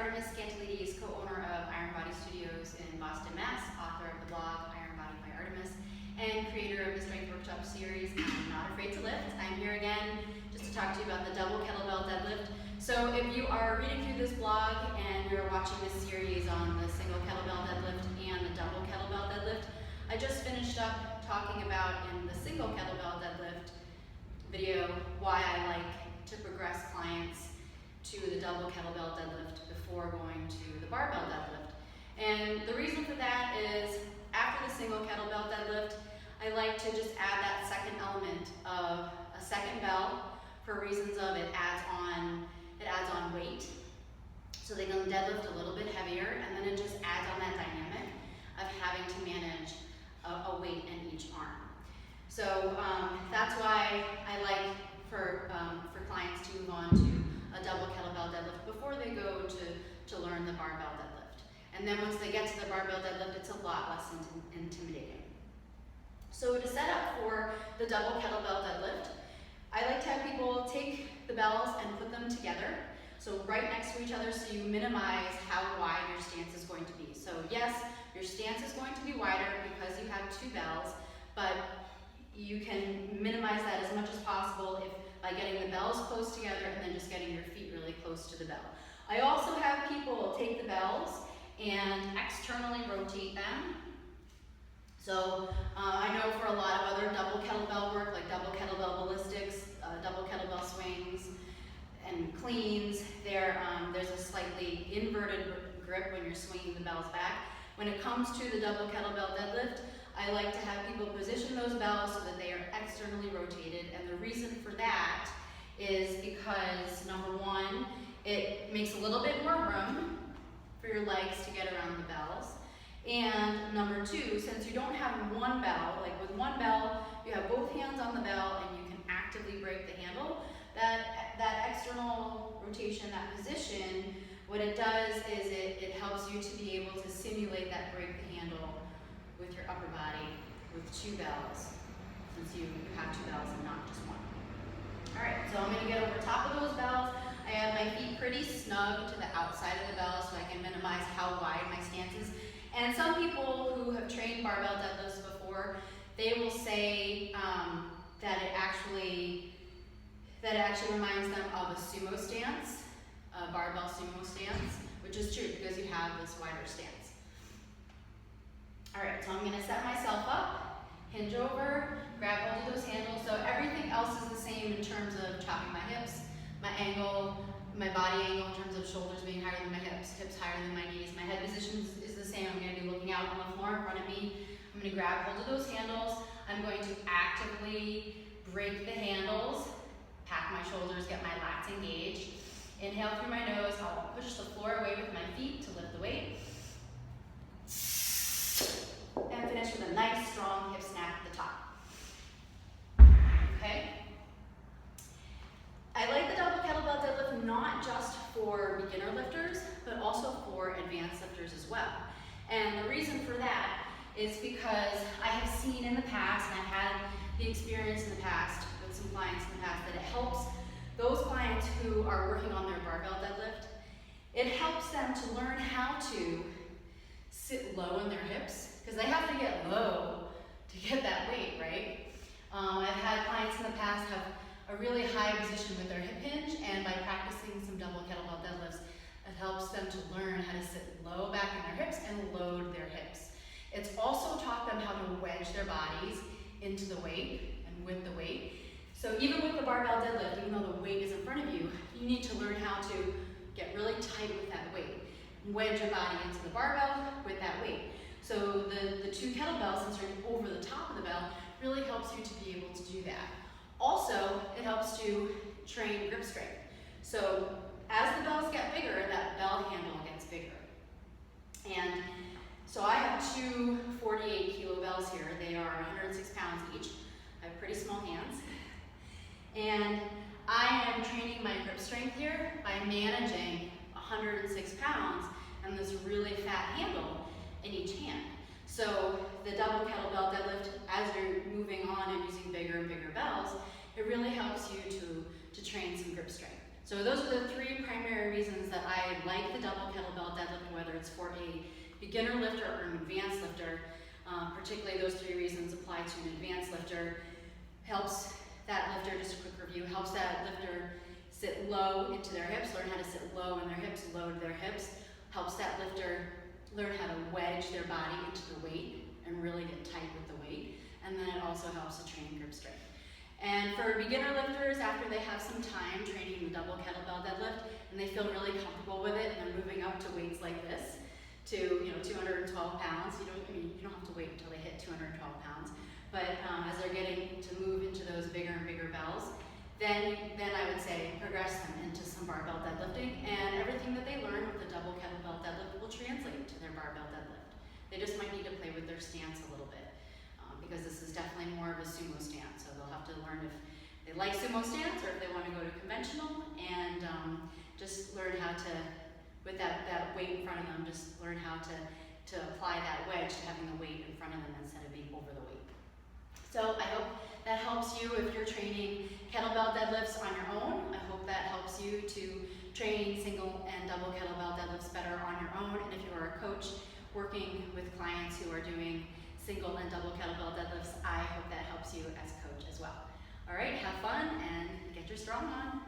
Artemis Scantilides, co-owner of Iron Body Studios in Boston, Mass, author of the blog Iron Body by Artemis, and creator of the Strength Workshop series, I'm Not Afraid to Lift. I'm here again just to talk to you about the double kettlebell deadlift. So if you are reading through this blog and you're watching this series on the single kettlebell deadlift and the double kettlebell deadlift, I just finished up talking about in the single kettlebell deadlift video why I like to progress clients to the double kettlebell deadlift before going to the barbell deadlift. And the reason for that is after the single kettlebell deadlift, I like to just add that second element of a second bell for reasons of it adds on weight. So they can deadlift a little bit heavier, and then it just adds on that dynamic of having to manage a weight in each arm. So that's why I like for clients to move on to a double kettlebell deadlift before they go to learn the barbell deadlift. And then once they get to the barbell deadlift, it's a lot less intimidating. So to set up for the double kettlebell deadlift, I like to have people take the bells and put them together, so right next to each other, so you minimize how wide your stance is going to be. So yes, your stance is going to be wider because you have two bells, but you can minimize that as much as possible by getting the bells close together and then just getting your feet really close to the bell. I also have people take the bells and externally rotate them. So I know for a lot of other double kettlebell work, like double kettlebell ballistics, double kettlebell swings, and cleans, there's a slightly inverted grip when you're swinging the bells back. When it comes to the double kettlebell deadlift, I like to have people position those bells so that they are externally rotated, and the reason for that is because, number one, it makes a little bit more room for your legs to get around the bells, and number two, since you don't have one bell, like with one bell, you have both hands on the bell and you can actively break the handle, that external rotation, that position, what it does is it helps you to be able to simulate that break the handle with your upper body with two bells, since you have two bells and not just one. All right, so I'm gonna get over top of those bells. I have my feet pretty snug to the outside of the bell so I can minimize how wide my stance is. And some people who have trained barbell deadlifts before, they will say that it actually reminds them of a sumo stance, a barbell sumo stance, which is true because you have this wider stance. All right, so I'm gonna set myself up, hinge over, grab hold of those handles. So everything else is the same in terms of chopping my hips, my angle, my body angle in terms of shoulders being higher than my hips higher than my knees. My head position is the same. I'm gonna be looking out on the floor in front of me. I'm gonna grab hold of those handles. I'm going to actively break the handles, pack my shoulders, get my lats engaged. Inhale through my nose. I'll push the floor away with my feet to lift the weight. And finish with a nice strong hip snap at the top. Okay? I like the double kettlebell deadlift not just for beginner lifters, but also for advanced lifters as well. And the reason for that is because I have seen in the past, and I've had the experience in the past with some clients in the past, that it helps those clients who are working on their barbell deadlift, it helps them to learn how to sit low in their hips, because they have to get low to get that weight, right? I've had clients in the past have a really high position with their hip hinge, and by practicing some double kettlebell deadlifts, it helps them to learn how to sit low back in their hips and load their hips. It's also taught them how to wedge their bodies into the weight and with the weight. So even with the barbell deadlift, even though the weight is in front of you, you need to learn how to get really tight with that weight. Wedge your body into the barbell with that weight. So the two kettlebells, since you're over the top of the bell, really helps you to be able to do that. Also, it helps to train grip strength. So as the bells get bigger, that bell handle gets bigger. And so I have two 48 kilo bells here. They are 106 pounds each. I have pretty small hands. And I am training my grip strength here by managing 106 pounds and this really fat handle in each hand. So the double kettlebell deadlift, as you're moving on and using bigger and bigger bells, it really helps you to train some grip strength. So those are the three primary reasons that I like the double kettlebell deadlift, whether it's for a beginner lifter or an advanced lifter. Particularly those three reasons apply to an advanced lifter. Helps that lifter, just a quick review, helps that lifter sit low into their hips, learn how to sit low in their hips, low to their hips. Helps that lifter learn how to wedge their body into the weight and really get tight with the weight. And then it also helps to train grip strength. And for beginner lifters, after they have some time training the double kettlebell deadlift and they feel really comfortable with it and they're moving up to weights like this, to 212 pounds. You don't have to wait until they hit 212 pounds. But as they're getting to move into those bigger and bigger bells, then I would say progress them into some barbell deadlifting, and everything that they learn with the double kettlebell deadlift will translate to their barbell deadlift. They just might need to play with their stance a little bit, because this is definitely more of a sumo stance. So they'll have to learn if they like sumo stance or if they want to go to conventional, and just learn how to, with that weight in front of them, just learn how to apply that wedge to having the weight in front of them instead of being over the weight. So I hope that helps you if you're training kettlebell deadlifts on your own. I hope that helps you to train single and double kettlebell deadlifts better on your own. And if you are a coach working with clients who are doing single and double kettlebell deadlifts, I hope that helps you as a coach as well. All right, have fun and get your strong on.